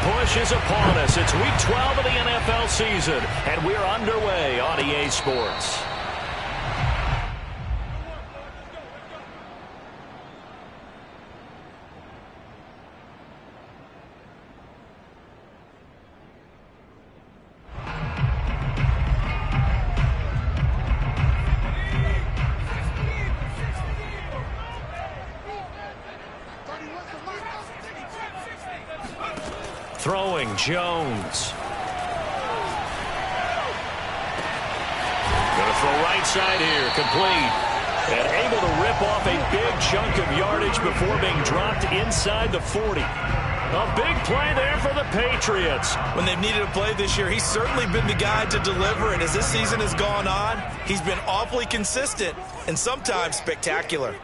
push is upon us. It's Week 12 of the NFL season, and we're underway on EA Sports. Throwing Jones. Going to throw right side here, complete. And able to rip off a big chunk of yardage before being dropped inside the 40. A big play there for the Patriots. When they've needed a play this year, he's certainly been the guy to deliver. And as this season has gone on, he's been awfully consistent and sometimes spectacular.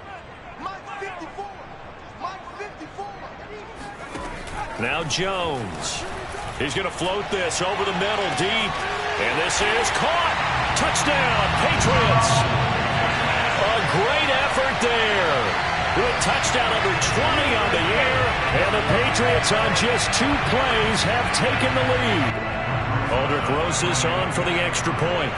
Now Jones. He's going to float this over the middle deep. And this is caught. Touchdown, Patriots. A great effort there. With touchdown number 20 on the year. And the Patriots on just 2 plays have taken the lead. Aldrich Rosas on for the extra point.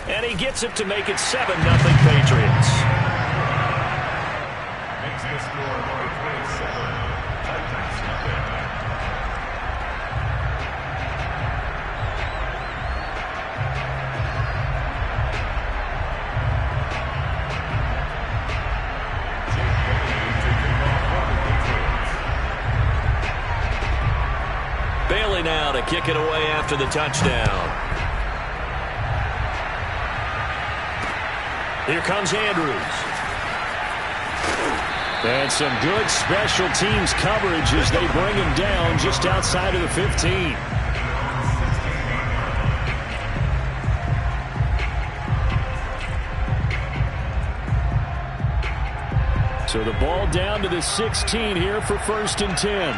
And he gets it to make it 7-0 Patriots. Bailey now to kick it away after the touchdown. Here comes Andrews. And some good special teams coverage as they bring him down just outside of the 15. So the ball down to the 16 here for 1st and 10.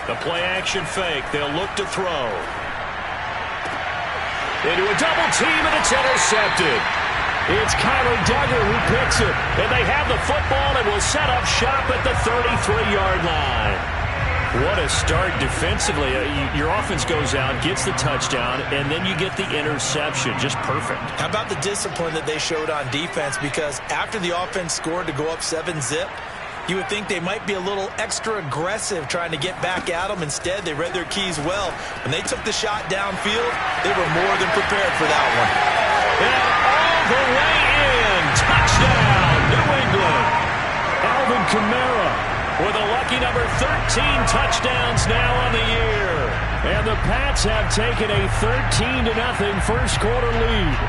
The play-action fake. They'll look to throw. Into a double team, and it's intercepted. It's Kyler Duggar who picks it. And they have the football and will set up shop at the 33-yard line. What a start defensively. Your offense goes out, gets the touchdown, and then you get the interception. Just perfect. How about the discipline that they showed on defense? Because after the offense scored to go up 7-zip, you would think they might be a little extra aggressive trying to get back at them. Instead, they read their keys well. When they took the shot downfield, they were more than prepared for that one. And all the way in. Touchdown, New England. Alvin Kamara with a lucky number 13 touchdowns now on the year. And the Pats have taken a 13-0 first quarter lead.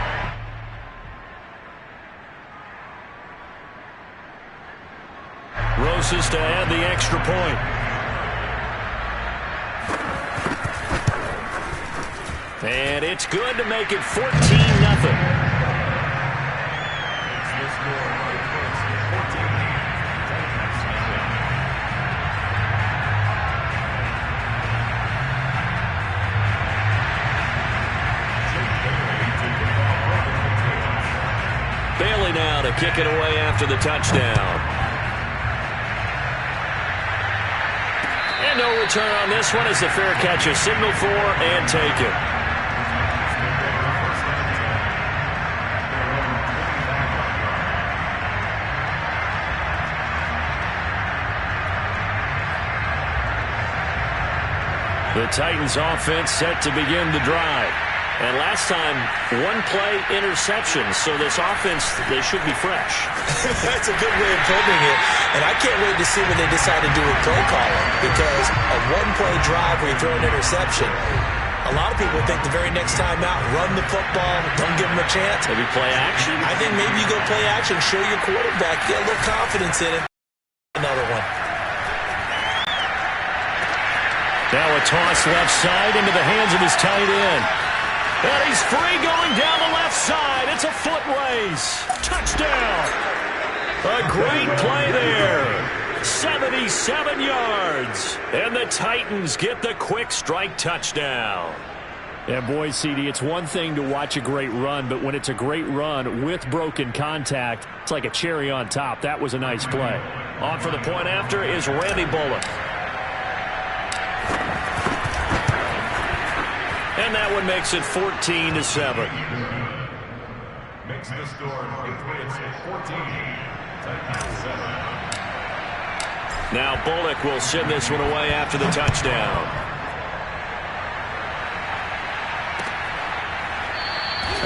Rosas to add the extra point. And it's good to make it 14-0. Bailey now to kick it away after the touchdown. No return on this one as the fair catch is signaled for and taken. The Titans offense set to begin the drive. And last time, 1-play interception. So this offense, they should be fresh. That's a good way of putting it. And I can't wait to see what they decide to do with play calling. Because a 1-play drive where you throw an interception, a lot of people think the very next time out, run the football, don't give them a chance. Maybe play action? I think maybe you go play action, show your quarterback, get a little confidence in it. Another one. Now a toss left side into the hands of his tight end. And he's free going down the left side. It's a foot race. Touchdown. A great play there. 77 yards. And the Titans get the quick strike touchdown. And boy, CD, it's one thing to watch a great run, but when it's a great run with broken contact, it's like a cherry on top. That was a nice play. On for the point after is Randy Bullock. And that one makes it 14-7. Makes the score Patriots 14. Now Bullock will send this one away after the touchdown.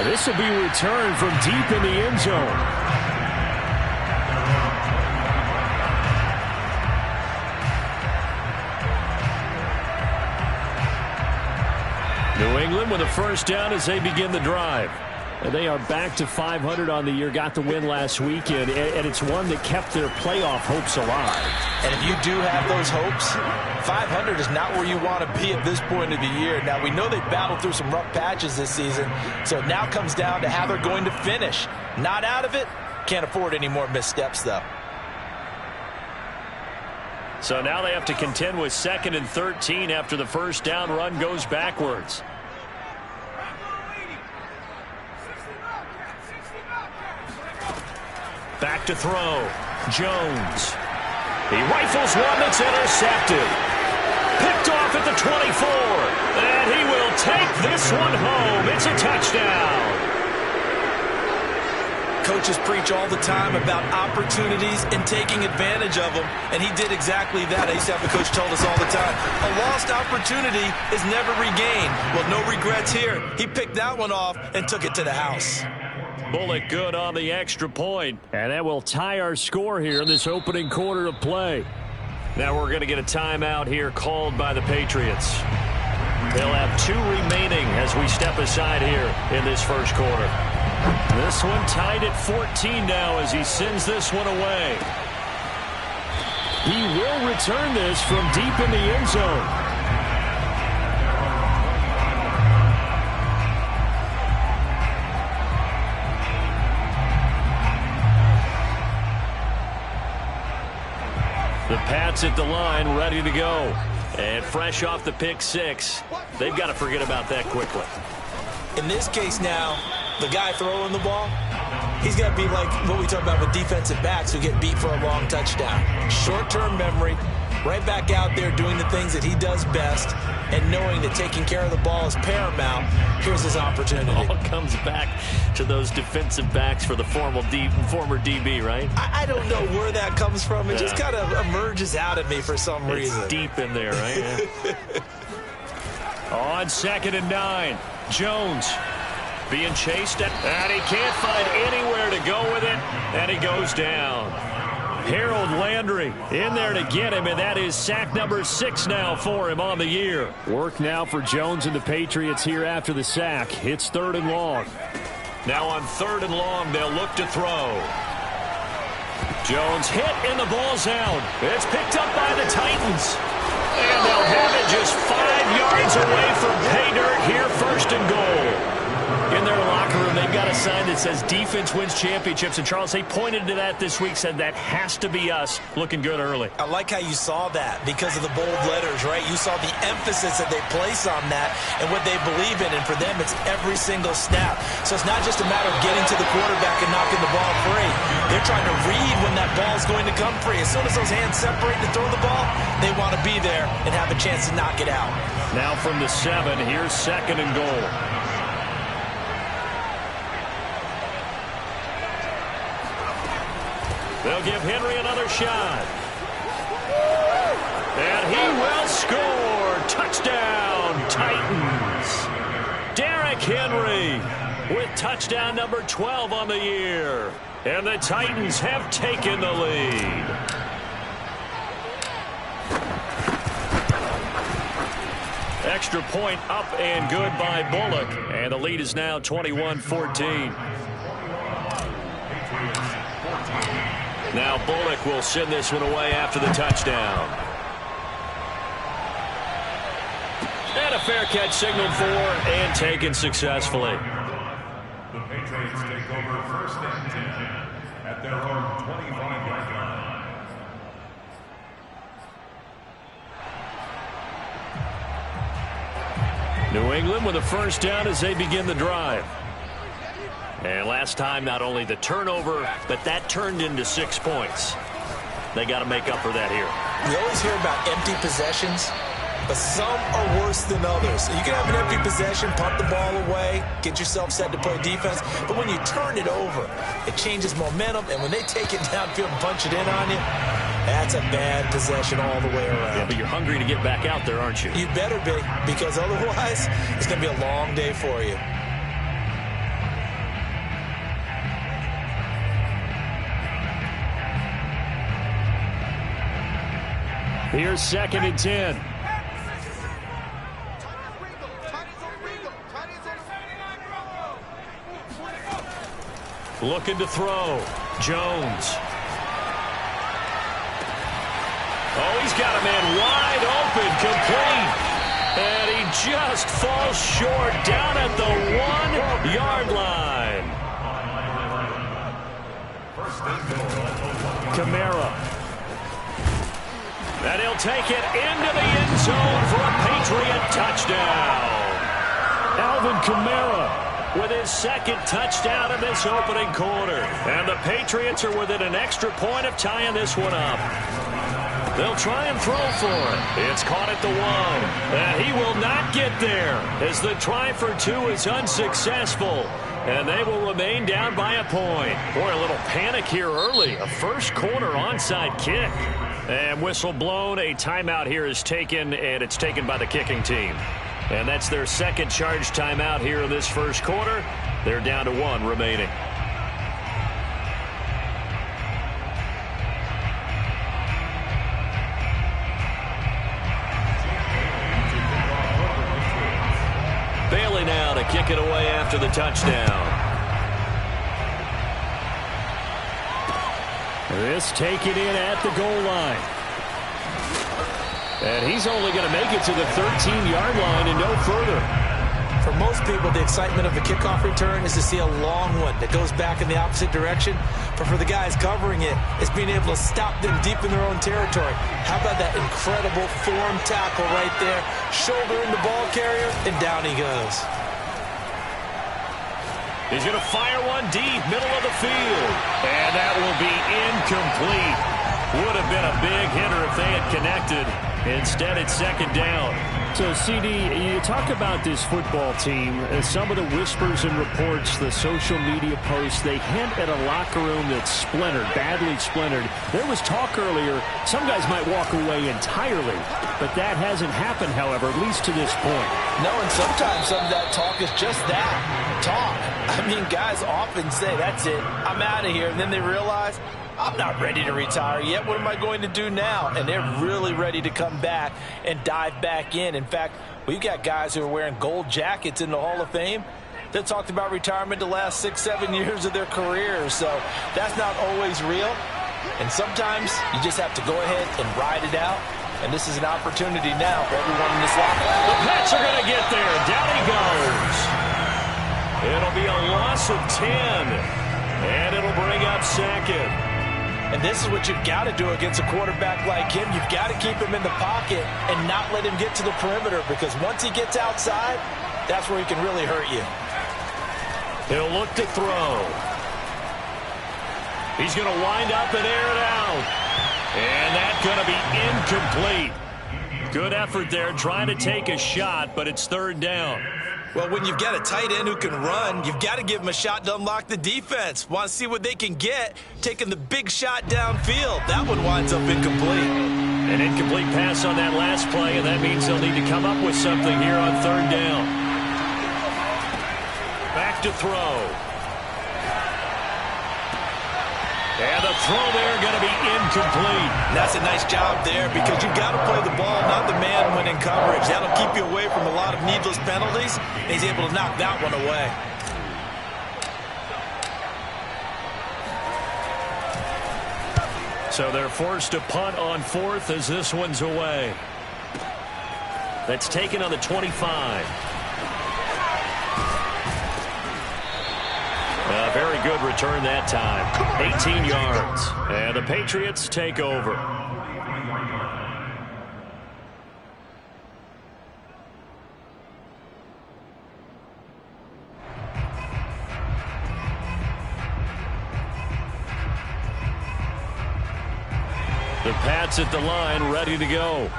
This will be returned from deep in the end zone. New England with a first down as they begin the drive. And they are back to 500 on the year, got the win last weekend, and it's one that kept their playoff hopes alive. And if you do have those hopes, 500 is not where you want to be at this point of the year. Now, we know they battled through some rough patches this season, so it now comes down to how they're going to finish. Not out of it, can't afford any more missteps, though. So now they have to contend with 2nd and 13 after the first down run goes backwards. Back to throw. Jones. He rifles one that's intercepted. Picked off at the 24. And he will take this one home. It's a touchdown. Coaches preach all the time about opportunities and taking advantage of them, and he did exactly that. I used to have a coach told us all the time, a lost opportunity is never regained. Well, no regrets here. He picked that one off and took it to the house. Bullock good on the extra point. And that will tie our score here in this opening quarter of play. Now we're going to get a timeout here called by the Patriots. They'll have 2 remaining as we step aside here in this first quarter. This one tied at 14 now as he sends this one away. He will return this from deep in the end zone. The Pats at the line, ready to go. And fresh off the pick 6, they've got to forget about that quickly. In this case now, the guy throwing the ball, he's got to be like what we talk about with defensive backs who get beat for a long touchdown. Short-term memory, right back out there doing the things that he does best, and knowing that taking care of the ball is paramount. Here's his opportunity. It all comes back to those defensive backs for the former DB, right? I don't know where that comes from. It just kind of emerges out of me for some reason. It's deep in there, right? On 2nd and 9, Jones being chased, and he can't find anywhere to go with it, and he goes down. Harold Landry in there to get him, and that is sack number 6 now for him on the year. Work now for Jones and the Patriots here after the sack. It's 3rd and long. Now on 3rd and long, they'll look to throw. Jones hit, and the ball's out. It's picked up by the Titans. And they'll have it just 5 yards away from pay dirt here, 1st and goal. In their locker room, they've got a sign that says defense wins championships. And Charles, they pointed to that this week, said that has to be us. Looking good early. I like how you saw that because of the bold letters, right? You saw the emphasis that they place on that and what they believe in. And for them, it's every single snap. So it's not just a matter of getting to the quarterback and knocking the ball free. They're trying to read when that ball's going to come free. As soon as those hands separate to throw the ball, they want to be there and have a chance to knock it out. Now from the 7, here's 2nd and goal. They'll give Henry another shot. And he will score. Touchdown, Titans. Derrick Henry with touchdown number 12 on the year. And the Titans have taken the lead. Extra point up and good by Bullock. And the lead is now 21-14. Now Bullock will send this one away after the touchdown. And a fair catch signaled for and taken successfully. The Patriots take over 1st and 10 at their own 25-yard line. New England with a first down as they begin the drive. And last time, not only the turnover, but that turned into 6 points. They got to make up for that here. We always hear about empty possessions, but some are worse than others. You can have an empty possession, punt the ball away, get yourself set to play defense, but when you turn it over, it changes momentum, and when they take it downfield and punch it in on you, that's a bad possession all the way around. Yeah, but you're hungry to get back out there, aren't you? You better be, because otherwise, it's going to be a long day for you. Here's 2nd and 10. Looking to throw. Jones. Oh, he's got a man wide open, complete. And he just falls short down at the 1-yard line. Kamara. And he'll take it into the end zone for a Patriot touchdown. Alvin Kamara with his 2nd touchdown in this opening quarter. And the Patriots are within an extra point of tying this one up. They'll try and throw for it. It's caught at the 1. And he will not get there as the try for 2 is unsuccessful. And they will remain down by a point. Boy, a little panic here early. A first quarter onside kick. And whistle blown. A timeout here is taken, and it's taken by the kicking team. And that's their 2nd charge timeout here in this first quarter. They're down to 1 remaining. Bailey now to kick it away after the touchdown. This taken in at the goal line. And he's only going to make it to the 13-yard line and no further. For most people, the excitement of a kickoff return is to see a long one that goes back in the opposite direction. But for the guys covering it, it's being able to stop them deep in their own territory. How about that incredible form tackle right there? Shoulder in the ball carrier, and down he goes. He's going to fire one deep, middle of the field. And that will be incomplete. Would have been a big hitter if they had connected. Instead, it's 2nd down. So, CD, you talk about this football team, some of the whispers and reports, the social media posts, they hint at a locker room that's splintered, badly splintered. There was talk earlier, some guys might walk away entirely, but that hasn't happened, however, at least to this point. No, and sometimes some of that talk is just that, talk. I mean, guys often say, that's it, I'm out of here, and then they realize, I'm not ready to retire yet. What am I going to do now? And they're really ready to come back and dive back in. In fact, we've got guys who are wearing gold jackets in the Hall of Fame that talked about retirement the last 6-7 years of their careers. So that's not always real. And sometimes you just have to go ahead and ride it out. And this is an opportunity now for everyone in this locker room. The Pats are going to get there. Down he goes. It'll be a loss of 10. And it'll bring up 2nd. And this is what you've got to do against a quarterback like him. You've got to keep him in the pocket and not let him get to the perimeter, because once he gets outside, that's where he can really hurt you. He'll look to throw. He's going to wind up and air it out. And that's going to be incomplete. Good effort there trying to take a shot, but it's 3rd down. Well, when you've got a tight end who can run, you've got to give him a shot to unlock the defense. Want to see what they can get, taking the big shot downfield. That one winds up incomplete. An incomplete pass on that last play, and that means they'll need to come up with something here on 3rd down. Back to throw. And the throw there going to be incomplete. That's a nice job there, because you've got to play the ball, not the man when in coverage. That'll keep you away from a lot of needless penalties. He's able to knock that one away. So they're forced to punt on 4th as this one's away. That's taken on the 25. A very good return that time. 18 yards. And the Patriots take over. The Pats at the line, ready to go.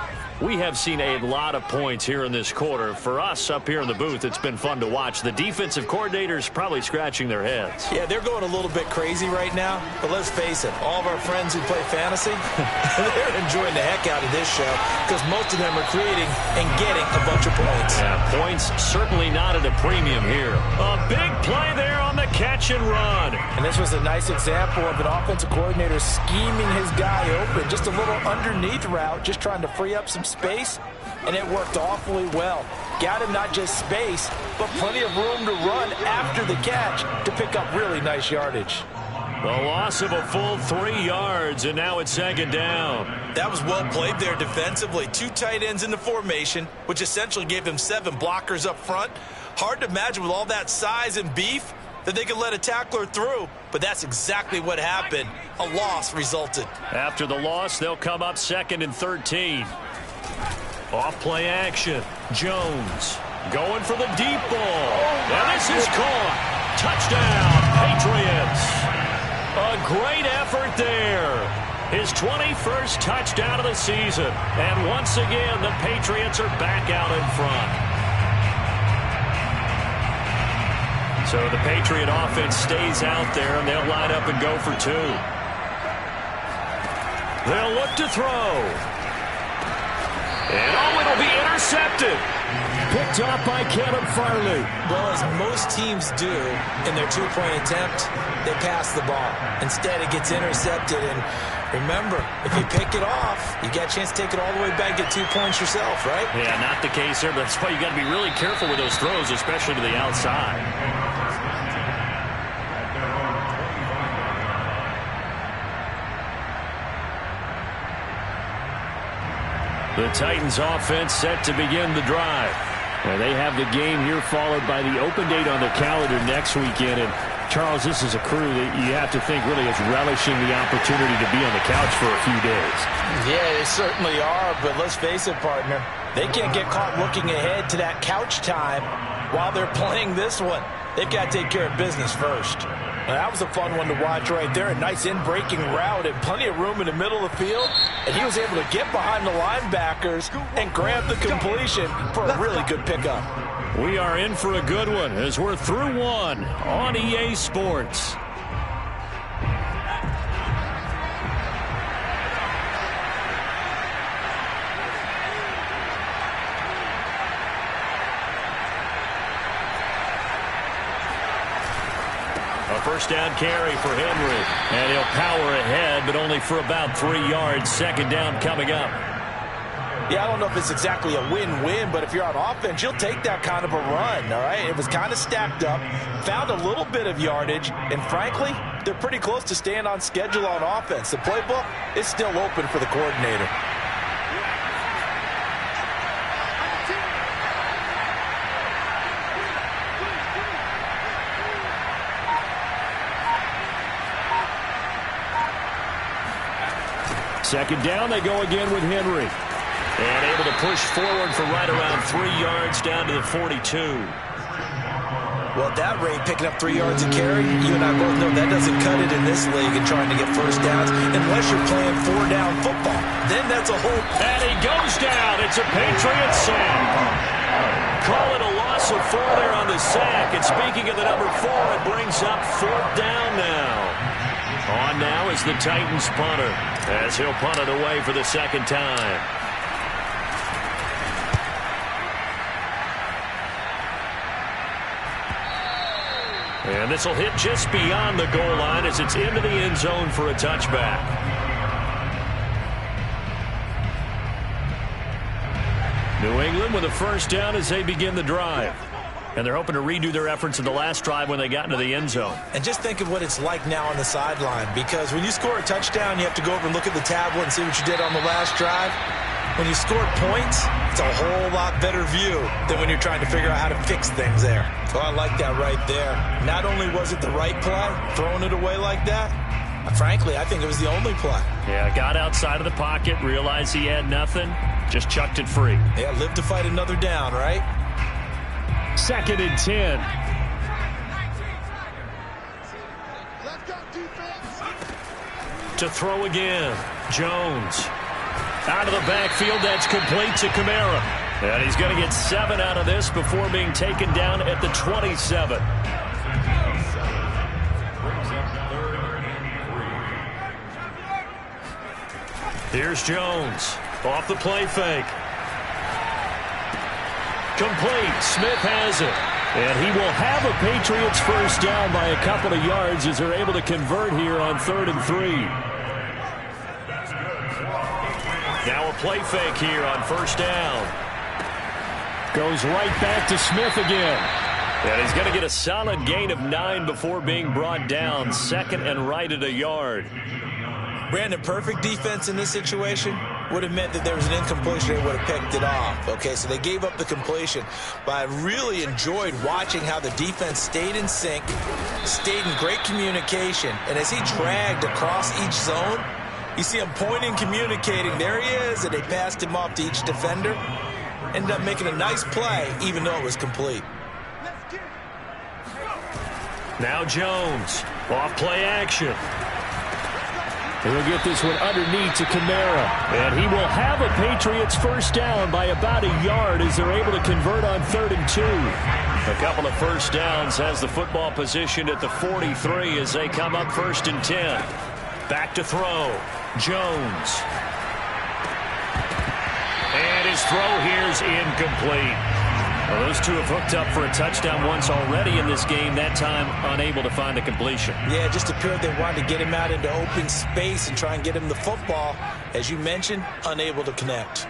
We have seen a lot of points here in this quarter. For us up here in the booth, it's been fun to watch. The defensive coordinators probably scratching their heads. Yeah, they're going a little bit crazy right now. But let's face it, all of our friends who play fantasy, they're enjoying the heck out of this show because most of them are creating and getting a bunch of points. Yeah, points certainly not at a premium here. A big play there on the catch and run. And this was a nice example of an offensive coordinator scheming his guy open. Just a little underneath route, just trying to free up some space, and it worked awfully well. Got him not just space, but plenty of room to run after the catch to pick up really nice yardage. The loss of a full 3 yards, and now it's second down. That was well played there defensively. 2 tight ends in the formation, which essentially gave them 7 blockers up front. Hard to imagine with all that size and beef that they could let a tackler through, but that's exactly what happened. A loss resulted. After the loss, they'll come up 2nd and 13. Off play action. Jones going for the deep ball. And this is caught. Touchdown, Patriots. A great effort there. His 21st touchdown of the season. And once again, the Patriots are back out in front. So the Patriot offense stays out there, and they'll line up and go for 2. They'll look to throw. And it'll be intercepted. Picked up by Caleb Farley. Well, as most teams do in their 2-point attempt, they pass the ball. Instead, it gets intercepted. And remember, if you pick it off, you got a chance to take it all the way back, get 2 points yourself, right? Yeah, not the case there, but that's why you got to be really careful with those throws, especially to the outside. The Titans offense set to begin the drive. Well, they have the game here followed by the open date on their calendar next weekend. And Charles, this is a crew that you have to think really is relishing the opportunity to be on the couch for a few days. Yeah, they certainly are, but let's face it, partner. They can't get caught looking ahead to that couch time while they're playing this one. They've got to take care of business first. Now, that was a fun one to watch right there. A nice in-breaking route and plenty of room in the middle of the field. And he was able to get behind the linebackers and grab the completion for a really good pickup. We are in for a good one as we're through one on EA Sports. A first down carry for Henry. And he'll power ahead, but only for about 3 yards. Second down coming up. Yeah, I don't know if it's exactly a win-win, but if you're on offense, you'll take that kind of a run, all right? It was kind of stacked up, found a little bit of yardage, and frankly, they're pretty close to staying on schedule on offense. The playbook is still open for the coordinator. Second down, they go again with Henry. And able to push forward for right around 3 yards down to the 42. Well, at that rate, picking up 3 yards a carry, you and I both know that doesn't cut it in this league and trying to get first downs unless you're playing 4-down football. Then that's a whole... And he goes down. It's a Patriot sack. Call it a loss of 4 there on the sack. And speaking of the number 4, it brings up 4th down now. On now is the Titans punter as he'll punt it away for the second time. And this will hit just beyond the goal line as it's into the end zone for a touchback. New England with a first down as they begin the drive. And they're hoping to redo their efforts in the last drive when they got into the end zone. And just think of what it's like now on the sideline, because when you score a touchdown, you have to go over and look at the tablet and see what you did on the last drive. When you scored points, it's a whole lot better view than when you're trying to figure out how to fix things there. So I like that right there. Not only was it the right play, throwing it away like that, frankly, I think it was the only play. Yeah, got outside of the pocket, realized he had nothing, just chucked it free. Yeah, live to fight another down, right? 2nd and 10. To throw again. Jones. Out of the backfield, that's complete to Kamara. And he's going to get 7 out of this before being taken down at the 27. Here's Jones. Off the play fake. Complete. Smith has it. And he will have a Patriots first down by a couple of yards as they're able to convert here on 3rd and 3. Now a play fake here on first down. Goes right back to Smith again. And he's going to get a solid gain of 9 before being brought down. 2nd and right at a yard. Brandon, perfect defense in this situation would have meant that there was an incompletion. They would have picked it off. Okay, so they gave up the completion. But I really enjoyed watching how the defense stayed in sync, stayed in great communication. And as he dragged across each zone, you see him pointing, communicating. There he is, and they passed him off to each defender. Ended up making a nice play, even though it was complete. Now Jones, off play action. He'll get this one underneath to Kamara. And he will have a Patriots first down by about a yard as they're able to convert on 3rd and 2. A couple of first downs has the football positioned at the 43 as they come up 1st and 10. Back to throw. Jones. And his throw here is incomplete. Well, those two have hooked up for a touchdown once already in this game, that time unable to find a completion. Yeah, it just appeared they wanted to get him out into open space and try and get him the football. As you mentioned, unable to connect.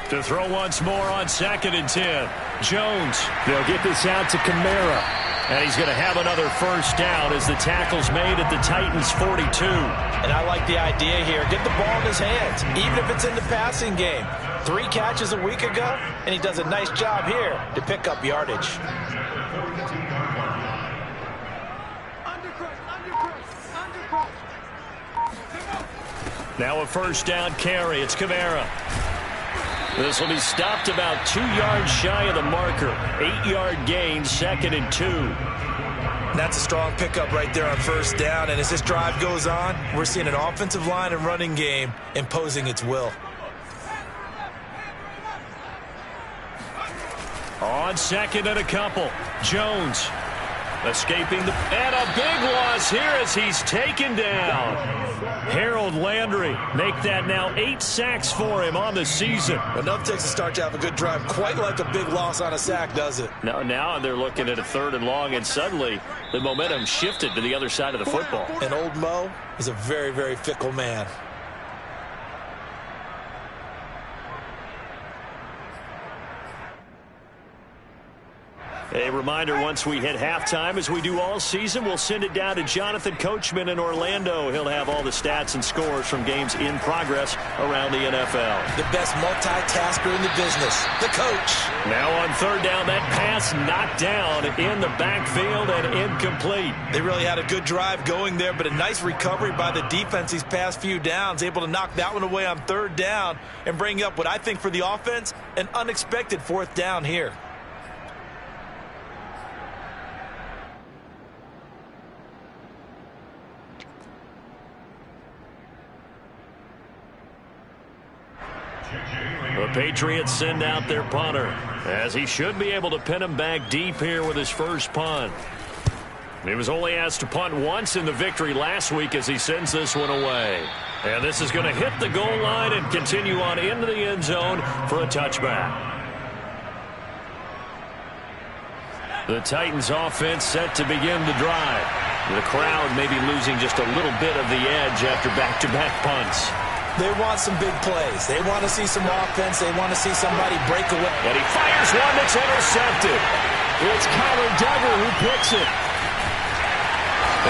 To throw once more on 2nd and 10. Jones, they'll get this out to Kamara. And he's going to have another first down as the tackle's made at the Titans' 42. And I like the idea here. Get the ball in his hands, even if it's in the passing game. 3 catches a week ago, and he does a nice job here to pick up yardage. Now a first down carry. It's Kamara. This will be stopped about 2 yards shy of the marker. 8-yard gain, 2nd and 2. That's a strong pickup right there on first down. And as this drive goes on, we're seeing an offensive line and running game imposing its will. On 2nd and a couple. Jones escaping the... And a big loss here as he's taken down. Harold Landry make that now 8 sacks for him on the season. Enough takes a start to have a good drive. Quite like a big loss on a sack, does it? Now they're looking at a 3rd and long, and suddenly the momentum shifted to the other side of the football. And old Mo is a very, very fickle man. A reminder, once we hit halftime, as we do all season, we'll send it down to Jonathan Coachman in Orlando. He'll have all the stats and scores from games in progress around the NFL. The best multitasker in the business, the coach. Now on 3rd down, that pass knocked down in the backfield and incomplete. They really had a good drive going there, but a nice recovery by the defense these past few downs, able to knock that one away on 3rd down and bring up what I think for the offense, an unexpected 4th down here. The Patriots send out their punter, as he should be able to pin him back deep here with his first punt. He was only asked to punt once in the victory last week as he sends this one away. And this is going to hit the goal line and continue on into the end zone for a touchback. The Titans offense set to begin the drive. The crowd may be losing just a little bit of the edge after back-to-back punts. They want some big plays. They want to see some offense. They want to see somebody break away. And he fires one that's intercepted. It's Kyler Duggar who picks it.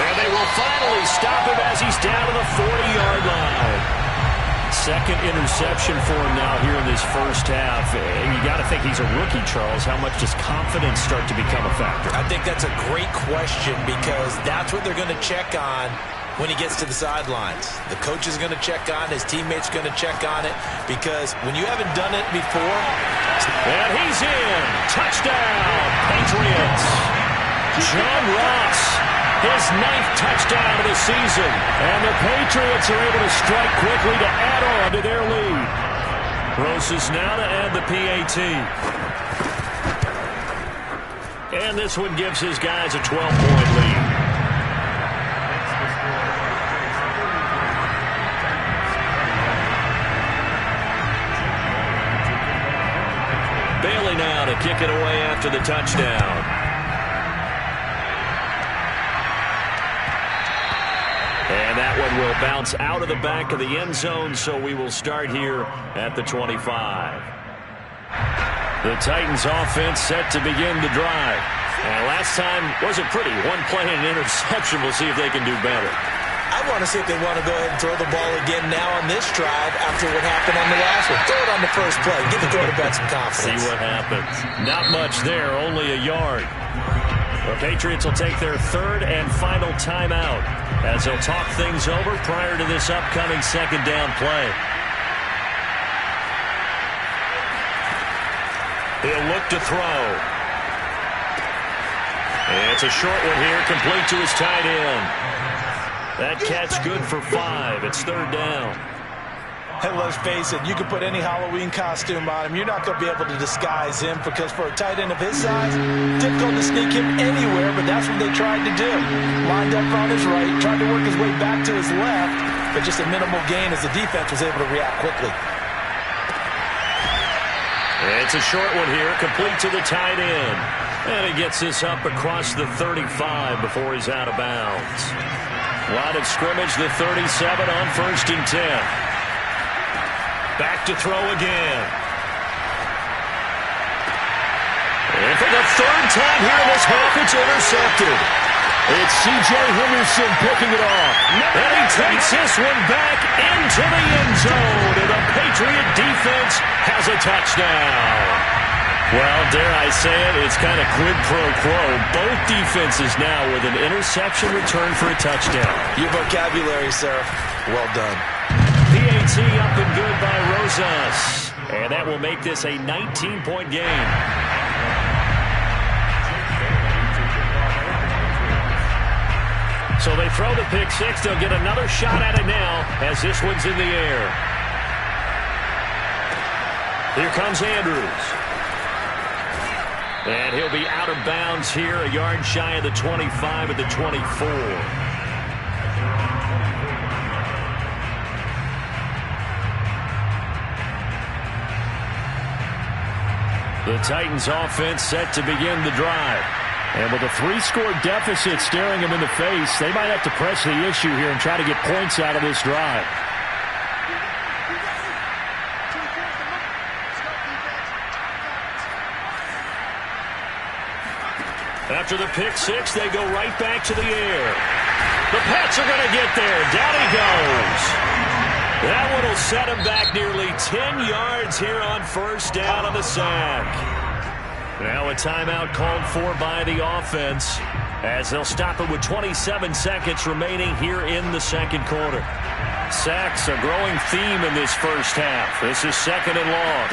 And they will finally stop him as he's down to the 40-yard line. 2nd interception for him now here in this first half. You got to think he's a rookie, Charles. How much does confidence start to become a factor? I think that's a great question because that's what they're going to check on when he gets to the sidelines. The coach is going to check on, his teammates are going to check on it, because when you haven't done it before. And he's in. Touchdown, Patriots. John Ross, his 9th touchdown of the season. And the Patriots are able to strike quickly to add on to their lead. Roses now to add the PAT. And this one gives his guys a 12-point lead. Bailey now to kick it away after the touchdown. And that one will bounce out of the back of the end zone, so we will start here at the 25. The Titans offense set to begin the drive. And last time wasn't pretty. One play and an interception. We'll see if they can do better. I want to see if they want to go ahead and throw the ball again now on this drive after what happened on the last one. Throw it on the first play. Give the quarterback some confidence. See what happens. Not much there, only a yard. The Patriots will take their 3rd and final timeout as they'll talk things over prior to this upcoming 2nd down play. He'll look to throw. And it's a short one here, complete to his tight end. That catch good for 5. It's 3rd down. And let's face it, you can put any Halloween costume on him. You're not going to be able to disguise him because for a tight end of his size, difficult to sneak him anywhere, but that's what they tried to do. Lined up on his right, tried to work his way back to his left, but just a minimal gain as the defense was able to react quickly. It's a short one here, complete to the tight end. And he gets this up across the 35 before he's out of bounds. Line of scrimmage, the 37 on 1st and 10. Back to throw again. And for the 3rd time here in this half, it's intercepted. It's C.J. Henderson picking it off. And he takes this one back into the end zone. And the Patriot defense has a touchdown. Well, dare I say it, it's kind of quid pro quo. Both defenses now with an interception return for a touchdown. Your vocabulary, sir. Well done. PAT up and good by Rosas. And that will make this a 19-point game. So they throw the pick 6. They'll get another shot at it now as this one's in the air. Here comes Andrews. And he'll be out of bounds here, a yard shy of the 25 at the 24. The Titans offense set to begin the drive. And with a 3-score deficit staring them in the face, they might have to press the issue here and try to get points out of this drive. After the pick 6, they go right back to the air. The Pats are going to get there. Down he goes. That one will set him back nearly 10 yards here on 1st down on the sack. Now a timeout called for by the offense as they'll stop it with 27 seconds remaining here in the 2nd quarter. Sacks a growing theme in this 1st half. This is 2nd and long.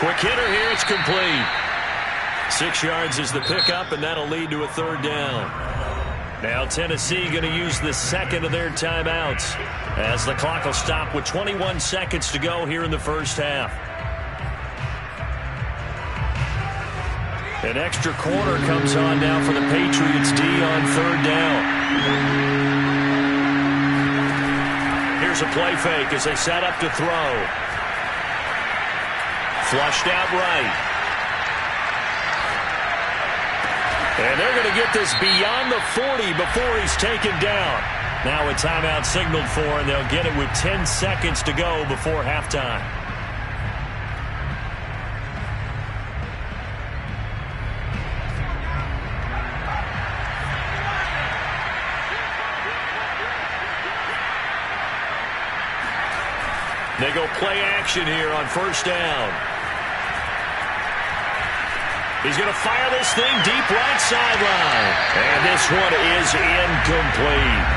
Quick hitter here. It's complete. 6 yards is the pickup, and that'll lead to a 3rd down. Now Tennessee going to use the 2nd of their timeouts as the clock will stop with 21 seconds to go here in the 1st half. An extra corner comes on now for the Patriots D on 3rd down. Here's a play fake as they set up to throw. Flushed out right. And they're going to get this beyond the 40 before he's taken down. Now a timeout signaled for, and they'll get it with 10 seconds to go before halftime. They go play action here on 1st down. He's going to fire this thing deep right sideline. And this one is incomplete.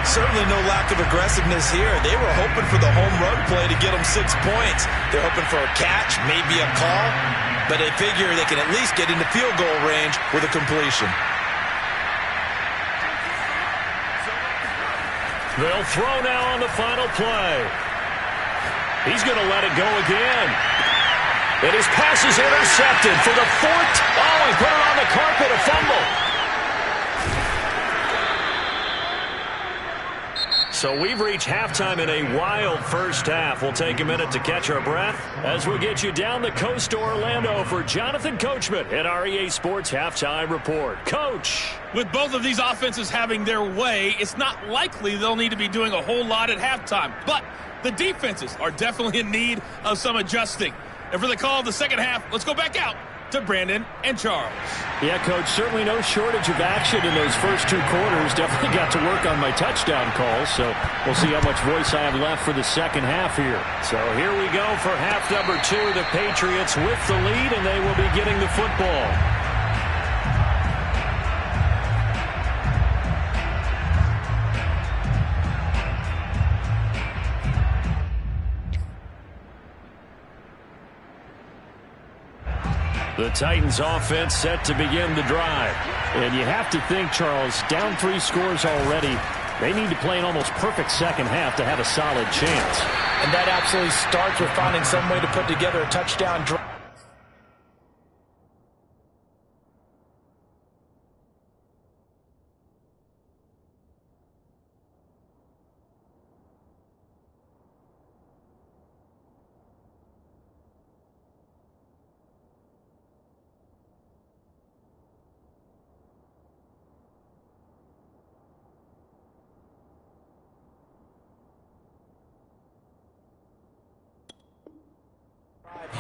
Certainly no lack of aggressiveness here. They were hoping for the home run play to get them 6 points. They're hoping for a catch, maybe a call. but they figure they can at least get into field goal range with a completion. They'll throw now on the final play. He's going to let it go again. And his pass is intercepted for the fourth. Oh, he put it on the carpet, a fumble. So we've reached halftime in a wild first half. We'll take a minute to catch our breath as we'll get you down the coast to Orlando for Jonathan Coachman at our EA Sports Halftime Report. Coach. With both of these offenses having their way, it's not likely they'll need to be doing a whole lot at halftime. But the defenses are definitely in need of some adjusting. And for the call of the second half, let's go back out to Brandon and Charles. Yeah, Coach, certainly no shortage of action in those first two quarters. Definitely got to work on my touchdown calls, so we'll see how much voice I have left for the second half here. So here we go for half number 2. The Patriots with the lead, and they will be getting the football. The Titans offense set to begin the drive. And you have to think, Charles, down 3 scores already. They need to play an almost perfect second half to have a solid chance. And that absolutely starts with finding some way to put together a touchdown drive.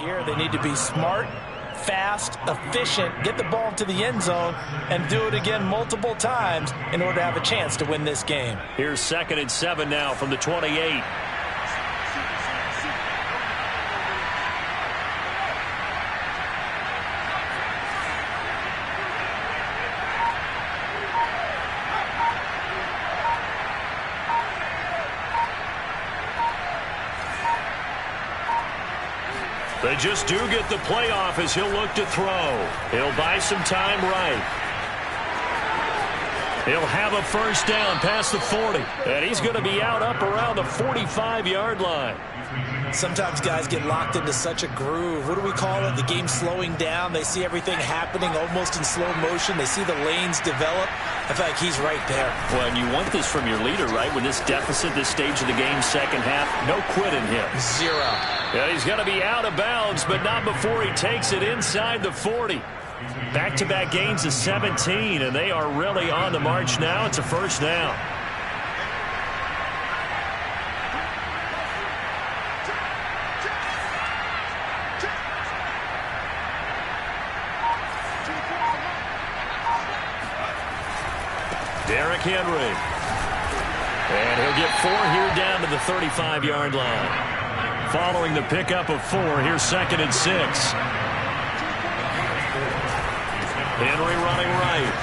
Here, they need to be smart, fast, efficient, get the ball to the end zone, and do it again multiple times in order to have a chance to win this game. Here's 2nd and 7 now from the 28. They just do get the playoff as he'll look to throw. He'll buy some time right. He'll have a first down past the 40. And he's going to be out up around the 45-yard line. Sometimes guys get locked into such a groove. What do we call it? The game slowing down. They see everything happening almost in slow motion. They see the lanes develop. I feel like he's right there. Well, and you want this from your leader, right? With this deficit, this stage of the game, second half, no quitting him. 0. Yeah, he's going to be out of bounds, but not before he takes it inside the 40. Back-to-back gains of 17, and they are really on the march now. It's a first down. Derrick Henry. And he'll get 4 here down to the 35-yard line. Following the pickup of 4, here's 2nd and 6. Henry running right.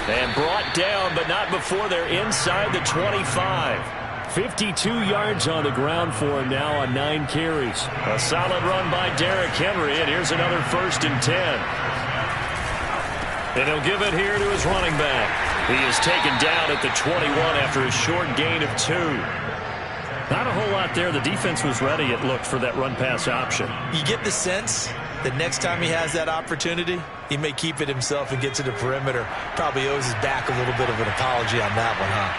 And brought down, but not before they're inside the 25. 52 yards on the ground for him now on 9 carries. A solid run by Derrick Henry, and here's another 1st and 10. And he'll give it here to his running back. He is taken down at the 21 after a short gain of 2. Not a whole lot there. The defense was ready, it looked, for that run-pass option. You get the sense that next time he has that opportunity, he may keep it himself and get to the perimeter. Probably owes his back a little bit of an apology on that one, huh?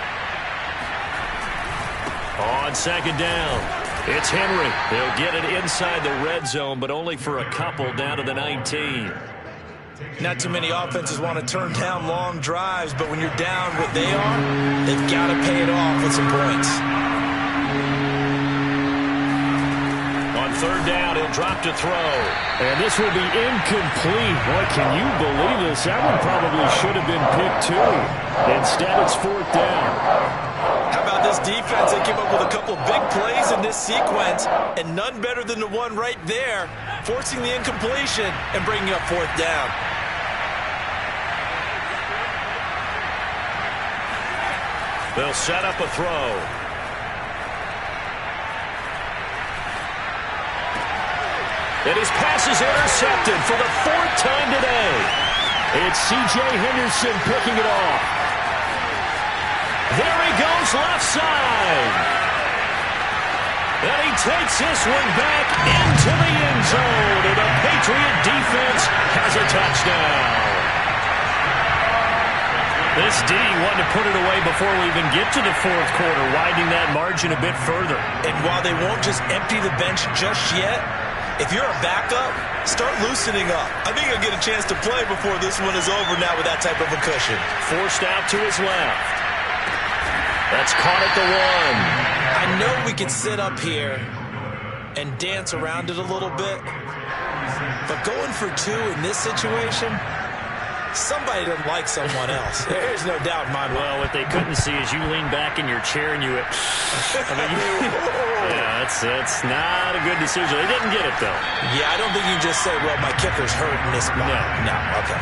On 2nd down, it's Henry. They'll get it inside the red zone, but only for a couple down to the 19. Not too many offenses want to turn down long drives, but when you're down what they are, they've got to pay it off with some points. On 3rd down, he'll drop to throw. And this will be incomplete. Boy, can you believe this? That one probably should have been picked too. Instead, it's 4th down. How about this defense? They came up with a couple big plays in this sequence, and none better than the one right there, forcing the incompletion and bringing up 4th down. They'll set up a throw. And his pass is intercepted for the 4th time today. It's C.J. Henderson picking it off. There he goes left side. And he takes this one back into the end zone. And the Patriot defense has a touchdown. This D wanted to put it away before we even get to the 4th quarter, widening that margin a bit further. And while they won't just empty the bench just yet, if you're a backup, start loosening up. I think you'll get a chance to play before this one is over now with that type of a cushion. Forced out to his left. That's caught at the 1. I know we could sit up here and dance around it a little bit, but going for 2 in this situation, somebody doesn't like someone else. There's no doubt in my mind. Well, what they couldn't see is you lean back in your chair and you went, yeah, that's not a good decision. They didn't get it, though. Yeah, I don't think you can just say, well, my kicker's hurt in this spot. No, okay.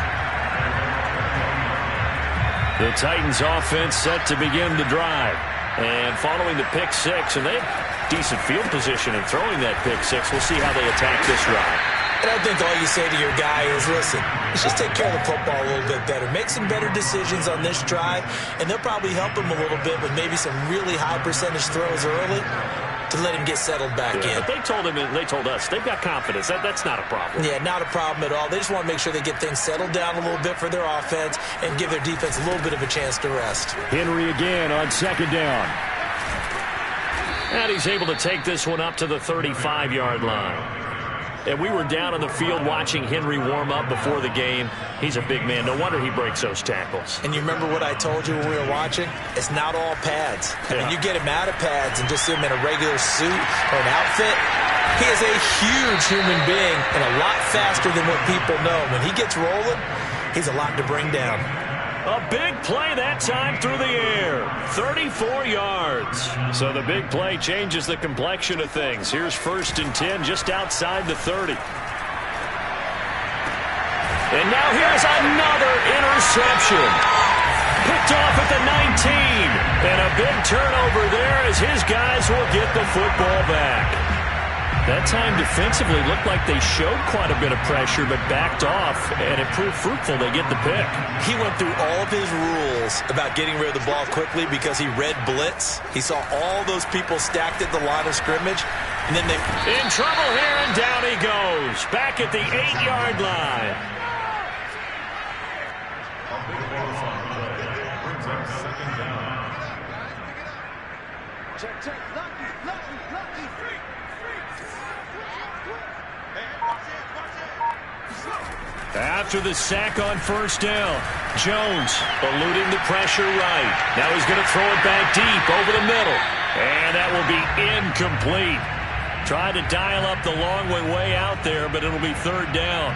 The Titans offense set to begin the drive. And following the pick 6, and they have decent field position in throwing that pick 6. We'll see how they attack this drive. And I think all you say to your guy is, listen, let's just take care of the football a little bit better. Make some better decisions on this drive, and they'll probably help him a little bit with maybe some really high percentage throws early to let him get settled back in. But they told him, and they told us, they've got confidence. That's not a problem. Yeah, not a problem at all. They just want to make sure they get things settled down a little bit for their offense and give their defense a little bit of a chance to rest. Henry again on 2nd down. And he's able to take this one up to the 35-yard line. And we were down on the field watching Henry warm up before the game. He's a big man. No wonder he breaks those tackles. And you remember what I told you when we were watching? It's not all pads. Yeah. When you get him out of pads and just see him in a regular suit or an outfit, he is a huge human being and a lot faster than what people know. When he gets rolling, he's a lot to bring down. A big play that time through the air. 34 yards. So the big play changes the complexion of things. Here's 1st and 10 just outside the 30. And now here's another interception. Picked off at the 19. And a big turnover there as his guys will get the football back. That time defensively looked like they showed quite a bit of pressure but backed off, and it proved fruitful. They get the pick. He went through all of his rules about getting rid of the ball quickly because he read blitz. He saw all those people stacked at the line of scrimmage, and then they... In trouble here, and down he goes. Back at the 8-yard line. Check. Lucky. After the sack on 1st down, Jones eluding the pressure right. Now he's going to throw it back deep over the middle. And that will be incomplete. Tried to dial up the long way out there, but it'll be 3rd down.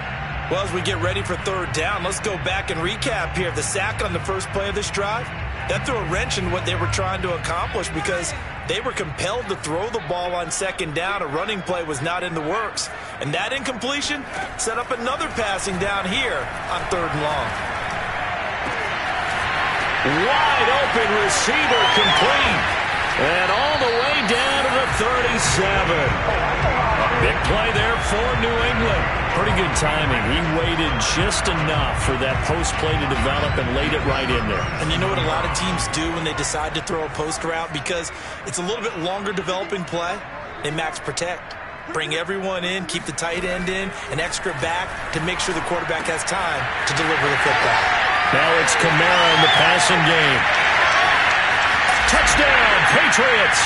Well, as we get ready for 3rd down, let's go back and recap here. The sack on the first play of this drive, that threw a wrench in what they were trying to accomplish because they were compelled to throw the ball on 2nd down. A running play was not in the works. And that incompletion set up another passing down here on 3rd and long. Wide open receiver complete. And all the way down to the 37. A big play there for New England. Pretty good timing. He waited just enough for that post play to develop and laid it right in there. And you know what a lot of teams do when they decide to throw a post route? Because it's a little bit longer developing play. They max protect. Bring everyone in, keep the tight end in, an extra back to make sure the quarterback has time to deliver the football. Now it's Kamara in the passing game. Touchdown, Patriots!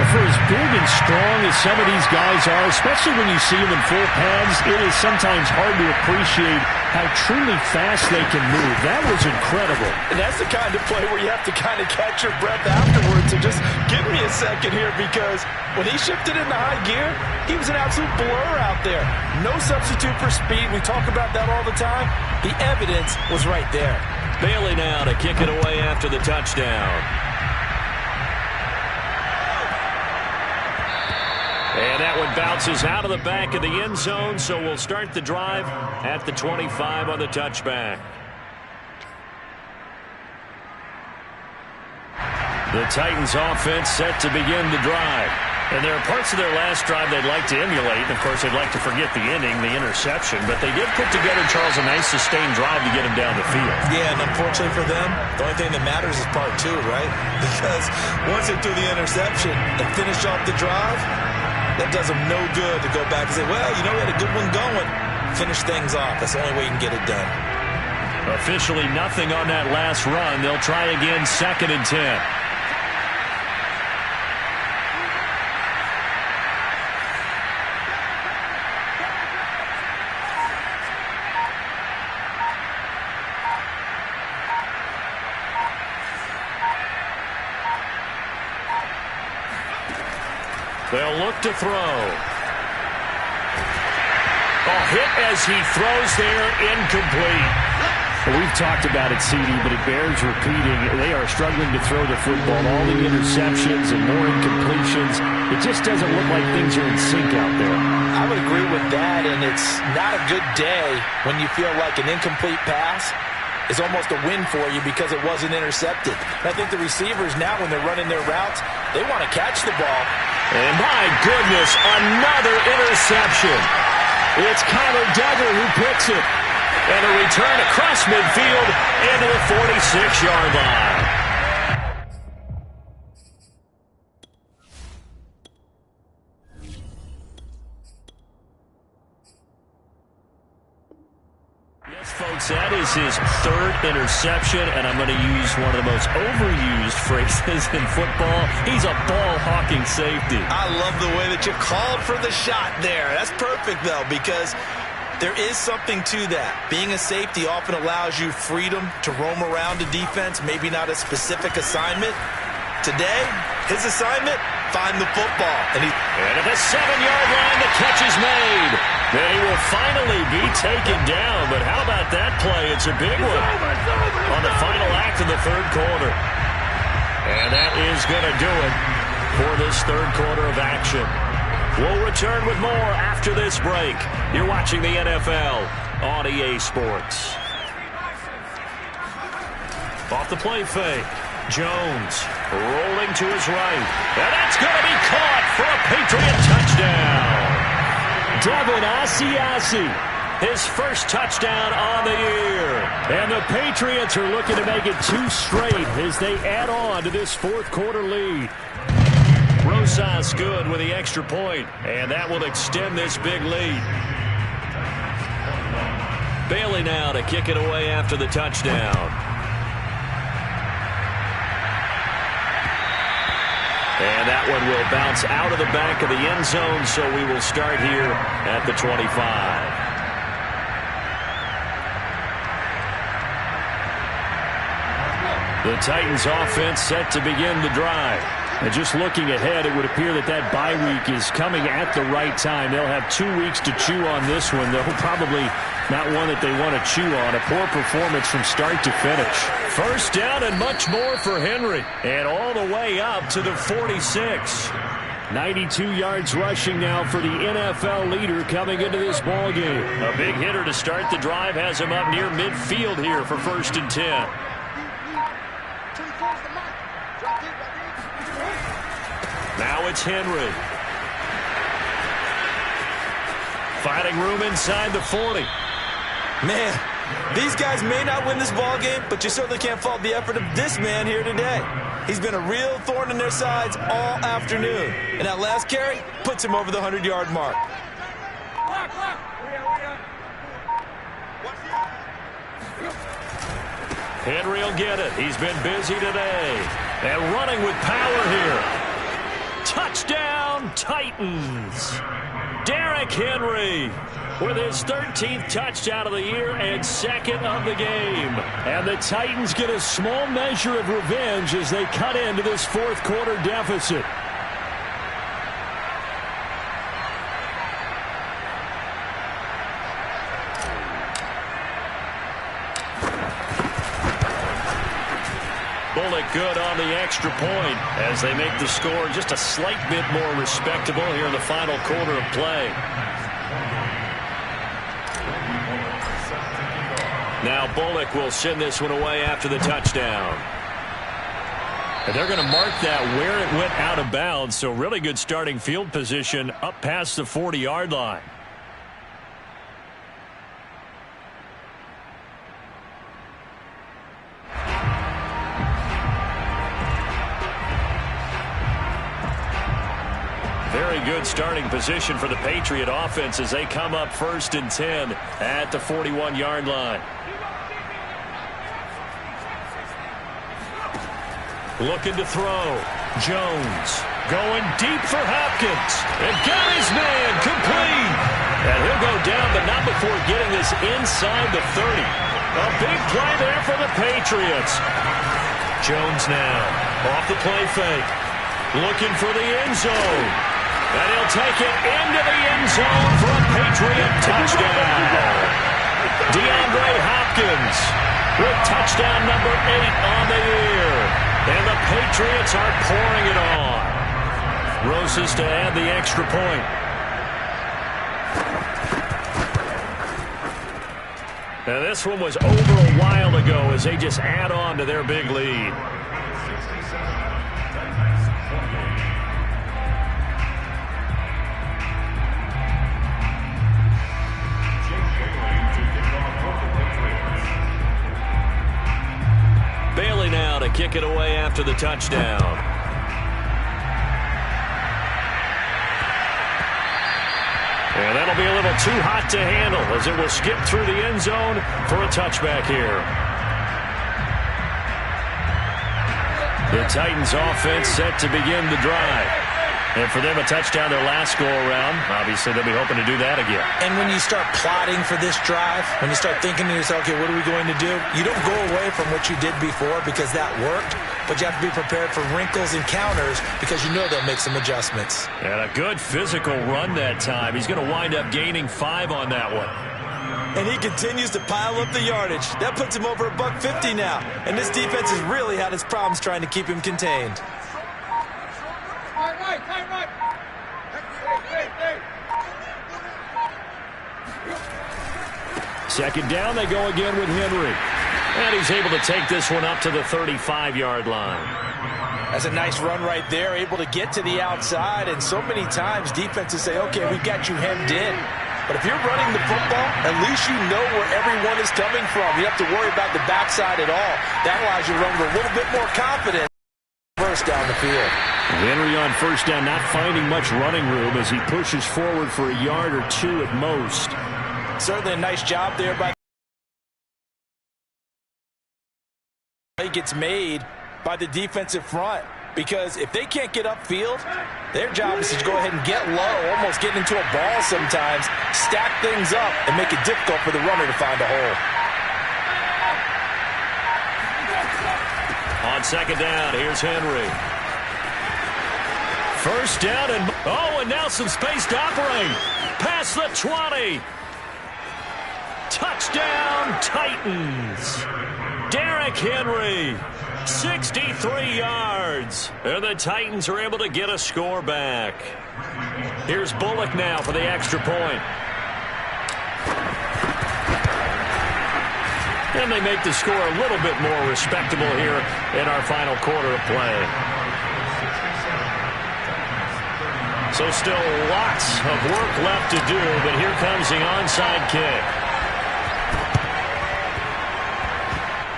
For as big and strong as some of these guys are, especially when you see them in full pads, it is sometimes hard to appreciate how truly fast they can move. That was incredible. And that's the kind of play where you have to kind of catch your breath afterwards and just give me a second here, because when he shifted into high gear, he was an absolute blur out there. No substitute for speed. We talk about that all the time. The evidence was right there. Bailey now to kick it away after the touchdown. And that one bounces out of the back of the end zone, so we'll start the drive at the 25 on the touchback. The Titans offense set to begin the drive. And there are parts of their last drive they'd like to emulate. And, of course, they'd like to forget the ending, the interception. But they did put together, Charles, a nice sustained drive to get him down the field. Yeah, and unfortunately for them, the only thing that matters is part two, right? Because once they threw the interception and finished off the drive, that does them no good to go back and say, well, you know, we had a good one going. Finish things off. That's the only way you can get it done. Officially nothing on that last run. They'll try again, 2nd and 10. They'll look to throw. Hit as he throws there, incomplete. Well, we've talked about it, CD, but it bears repeating. They are struggling to throw the football. All the interceptions and more incompletions. It just doesn't look like things are in sync out there. I would agree with that, and it's not a good day when you feel like an incomplete pass is almost a win for you because it wasn't intercepted. And I think the receivers now, when they're running their routes, they want to catch the ball. And my goodness, another interception. It's Kyler Duggar who picks it. And a return across midfield into the 46-yard line. Yes, folks, that is his 3rd interception, and I'm going to use one of the most overused phrases in football. He's a ball-hawking safety. I love the way that you called for the shot there. That's perfect, though, because there is something to that. Being a safety often allows you freedom to roam around the defense, maybe not a specific assignment. Today, his assignment, find the football. And at the 7-yard line, the catch is made. They will finally be taken down, but how about that play? It's a big one on the final act of the 3rd quarter. And that is going to do it for this 3rd quarter of action. We'll return with more after this break. You're watching the NFL on EA Sports. Off the play fake. Jones rolling to his right. And that's going to be caught for a Patriot touchdown. Devin Asiasi, his first touchdown on the year. And the Patriots are looking to make it 2 straight as they add on to this 4th quarter lead. Rosas good with the extra point, and that will extend this big lead. Bailey now to kick it away after the touchdown. And that one will bounce out of the back of the end zone, so we will start here at the 25. The Titans offense set to begin the drive. And just looking ahead, it would appear that that bye week is coming at the right time. They'll have 2 weeks to chew on this one, though probably not one that they want to chew on. A poor performance from start to finish. First down and much more for Henry. And all the way up to the 46. 92 yards rushing now for the NFL leader coming into this ball game. A big hitter to start the drive has him up near midfield here for 1st and 10. Now it's Henry. Finding room inside the 40. Man, these guys may not win this ball game, but you certainly can't fault the effort of this man here today. He's been a real thorn in their sides all afternoon. And that last carry puts him over the 100-yard mark. Henry will get it. He's been busy today. And running with power here. Touchdown, Titans. Derrick Henry with his 13th touchdown of the year and 2nd of the game. And the Titans get a small measure of revenge as they cut into this 4th quarter deficit. Bullock good on the extra point as they make the score just a slight bit more respectable here in the final quarter of play. Now Bullock will send this one away after the touchdown. And they're going to mark that where it went out of bounds. So really good starting field position up past the 40-yard line. Very good starting position for the Patriot offense as they come up 1st and 10 at the 41-yard line. Looking to throw. Jones going deep for Hopkins. And got his man complete. And he'll go down, but not before getting this inside the 30. A big play there for the Patriots. Jones now off the play fake. Looking for the end zone. And he'll take it into the end zone for a Patriot touchdown. DeAndre Hopkins with touchdown number 8 on the year. And the Patriots are pouring it on. Roses to add the extra point. Now this one was over a while ago as they just add on to their big lead. Bailey now to kick it away after the touchdown. And that'll be a little too hot to handle as it will skip through the end zone for a touchback here. The Titans offense set to begin the drive. And for them, a touchdown their last go-around. Obviously, they'll be hoping to do that again. And when you start plotting for this drive, when you start thinking to yourself, okay, what are we going to do? You don't go away from what you did before because that worked, but you have to be prepared for wrinkles and counters because you know they'll make some adjustments. And a good physical run that time. He's going to wind up gaining 5 on that one. And he continues to pile up the yardage. That puts him over $150 now. And this defense has really had its problems trying to keep him contained. Second down, they go again with Henry. And he's able to take this one up to the 35-yard line. That's a nice run right there, able to get to the outside. And so many times defenses say, okay, we've got you hemmed in. But if you're running the football, at least you know where everyone is coming from. You don't have to worry about the backside at all. That allows you to run with a little bit more confidence first down the field. Henry on first down, not finding much running room as he pushes forward for a yard or 2 at most. Certainly a nice job there by play gets made by the defensive front, because if they can't get upfield, their job is to go ahead and get low, almost get into a ball sometimes, stack things up, and make it difficult for the runner to find a hole. On second down, here's Henry. First down, and now some space to operate. Past the 20. Touchdown, Titans. Derrick Henry, 63 yards. And the Titans are able to get a score back. Here's Bullock now for the extra point. And they make the score a little bit more respectable here in our final quarter of play. So still lots of work left to do, but here comes the onside kick.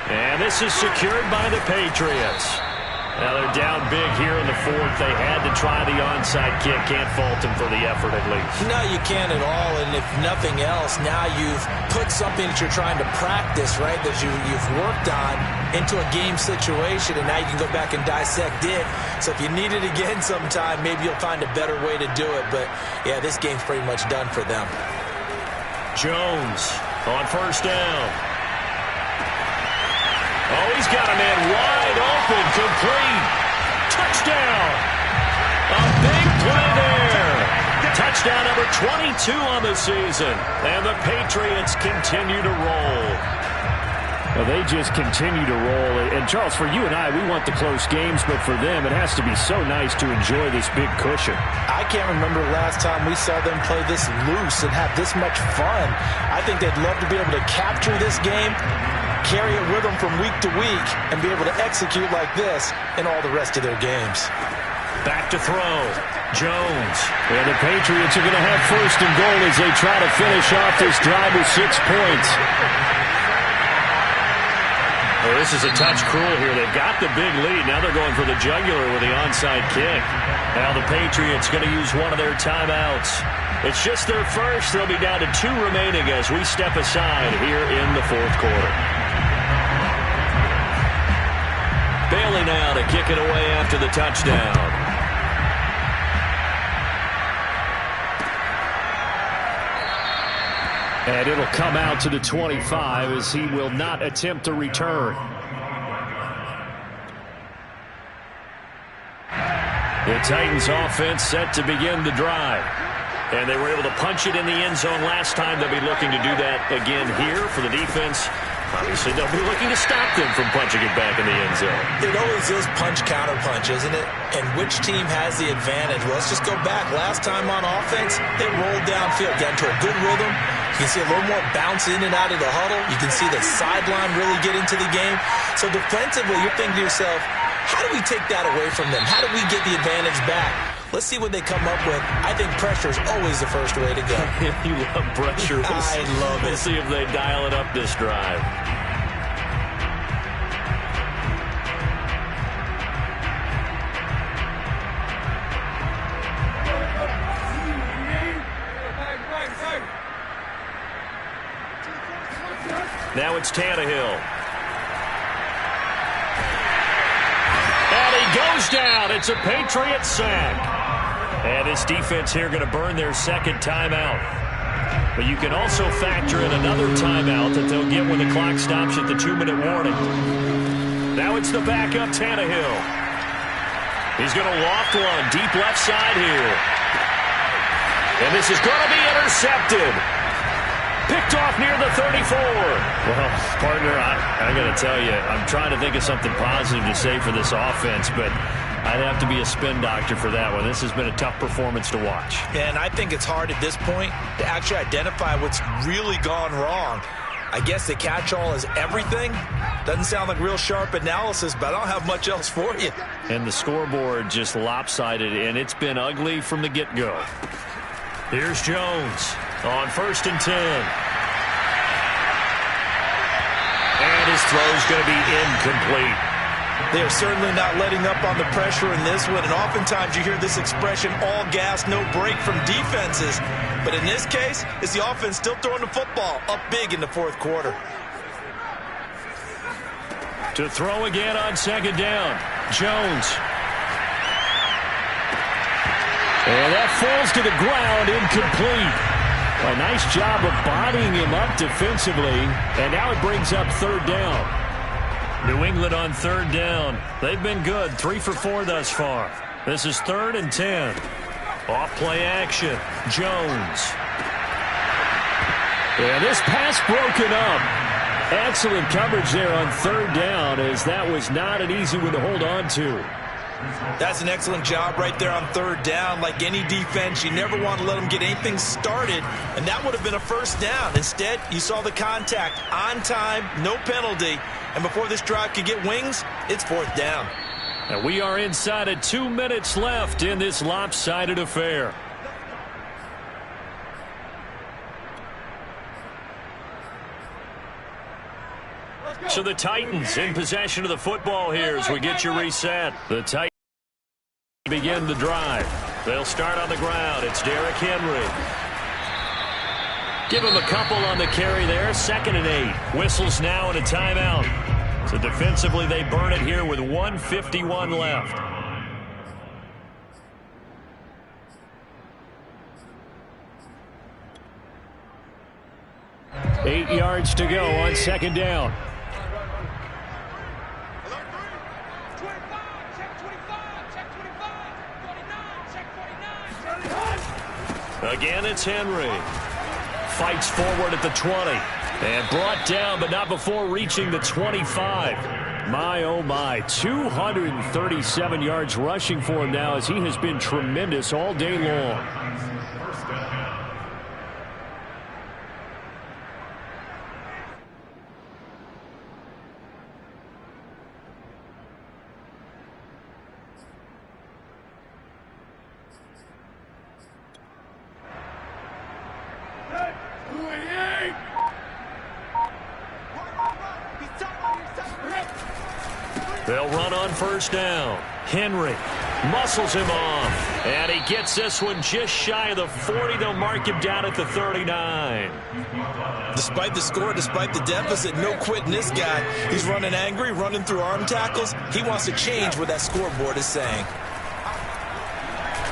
And this is secured by the Patriots. Now they're down big here in the 4th. They had to try the onside kick. Can't fault them for the effort at least. No, you can't at all. And if nothing else, now you've put something that you're trying to practice, right, that you've worked on into a game situation, and now you can go back and dissect it. So if you need it again sometime, maybe you'll find a better way to do it. But, yeah, this game's pretty much done for them. Jones on first down. Oh, he's got a man wide open, complete. Touchdown. A big play there. Touchdown number 22 on the season. And the Patriots continue to roll. Well, they just continue to roll. And, Charles, for you and I, we want the close games, but for them, it has to be so nice to enjoy this big cushion. I can't remember the last time we saw them play this loose and have this much fun. I think they'd love to be able to capture this game carry it with them from week to week and be able to execute like this in all the rest of their games. Back to throw. Jones. And the Patriots are going to have first and goal as they try to finish off this drive with 6 points. Well, this is a touch cruel here. They've got the big lead. Now they're going for the jugular with the onside kick. Now the Patriots going to use one of their timeouts. It's just their first. They'll be down to 2 remaining as we step aside here in the fourth quarter. Bailey now to kick it away after the touchdown. And it'll come out to the 25 as he will not attempt to return. The Titans offense set to begin the drive. And they were able to punch it in the end zone last time. They'll be looking to do that again here for the defense. Obviously, they'll be looking to stop them from punching it back in the end zone. It always is punch-counter-punch, isn't it? And which team has the advantage? Well, let's just go back. Last time on offense, they rolled downfield, got into a good rhythm. You can see a little more bounce in and out of the huddle. You can see the sideline really get into the game. So defensively, you're thinking to yourself, how do we take that away from them? How do we get the advantage back? Let's see what they come up with. I think pressure is always the first way to go. You love pressure. I love it. We'll see if they dial it up this drive. Now it's Tannehill. And he goes down. It's a Patriot sack. And this defense here going to burn their second timeout. But you can also factor in another timeout that they'll get when the clock stops at the 2-minute warning. Now it's the backup Tannehill. He's going to loft one deep left side here. And this is going to be intercepted. Picked off near the 34. Well, partner, I got to tell you, I'm trying to think of something positive to say for this offense, but I'd have to be a spin doctor for that one. This has been a tough performance to watch. And I think it's hard at this point to actually identify what's really gone wrong. I guess the catch-all is everything. Doesn't sound like real sharp analysis, but I don't have much else for you. And the scoreboard just lopsided, and it's been ugly from the get-go. Here's Jones on 1st and 10. And his throw's going to be incomplete. They are certainly not letting up on the pressure in this one, and oftentimes you hear this expression, all gas, no break from defenses. But in this case, it's the offense still throwing the football up big in the fourth quarter. To throw again on 2nd down, Jones. And that falls to the ground, incomplete. A nice job of bodying him up defensively, and now it brings up 3rd down. New England on 3rd down. They've been good, 3 for 4 thus far. This is 3rd and 10. Off play action, Jones. And this pass broken up. Excellent coverage there on 3rd down, as that was not an easy one to hold on to. That's an excellent job right there on 3rd down. Like any defense, you never want to let them get anything started, and that would have been a 1st down. Instead, you saw the contact on time, no penalty, and before this drive could get wings, it's 4th down. And we are inside of 2 minutes left in this lopsided affair. So the Titans in possession of the football here as we get you reset. The Titans begin the drive. They'll start on the ground. It's Derrick Henry. Give him a couple on the carry there. 2nd and 8. Whistles now and a timeout. So defensively they burn it here with 1:51 left. Eight yards to go on 2nd down. Again, it's Henry. Fights forward at the 20. And brought down, but not before reaching the 25. My, oh my, 237 yards rushing for him now as he has been tremendous all day long. They'll run on first down. Henry muscles him off, and he gets this one just shy of the 40. They'll mark him down at the 39. Despite the score, despite the deficit, no quitting this guy. He's running angry, running through arm tackles. He wants to change what that scoreboard is saying.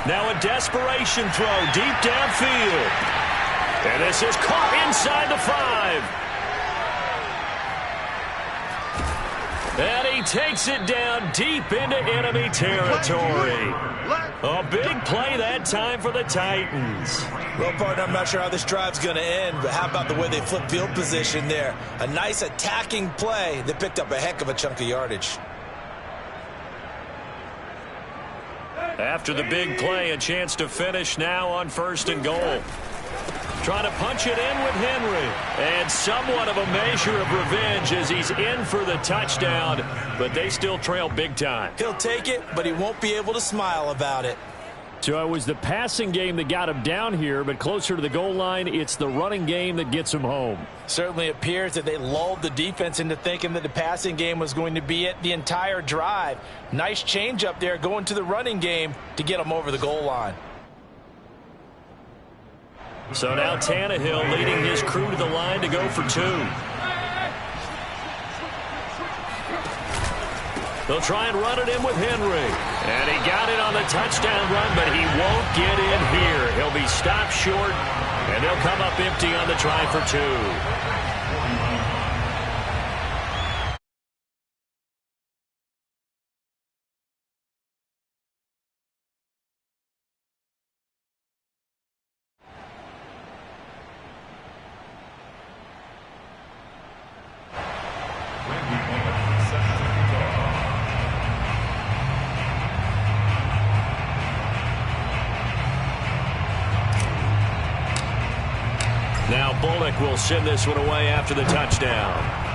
Now a desperation throw deep downfield. And this is caught inside the 5. And he takes it down deep into enemy territory. A big play that time for the Titans. Well, partner, I'm not sure how this drive's going to end, but how about the way they flip field position there? A nice attacking play that picked up a heck of a chunk of yardage. After the big play, a chance to finish now on 1st and goal. Trying to punch it in with Henry. And somewhat of a measure of revenge as he's in for the touchdown, but they still trail big time. He'll take it, but he won't be able to smile about it. So it was the passing game that got him down here, but closer to the goal line, it's the running game that gets him home. Certainly appears that they lulled the defense into thinking that the passing game was going to be it the entire drive. Nice change up there going to the running game to get him over the goal line. So now Tannehill leading his crew to the line to go for 2. They'll try and run it in with Henry. And he got it on the touchdown run, but he won't get in here. He'll be stopped short, and they'll come up empty on the try for 2. Now Bullock will send this one away after the touchdown.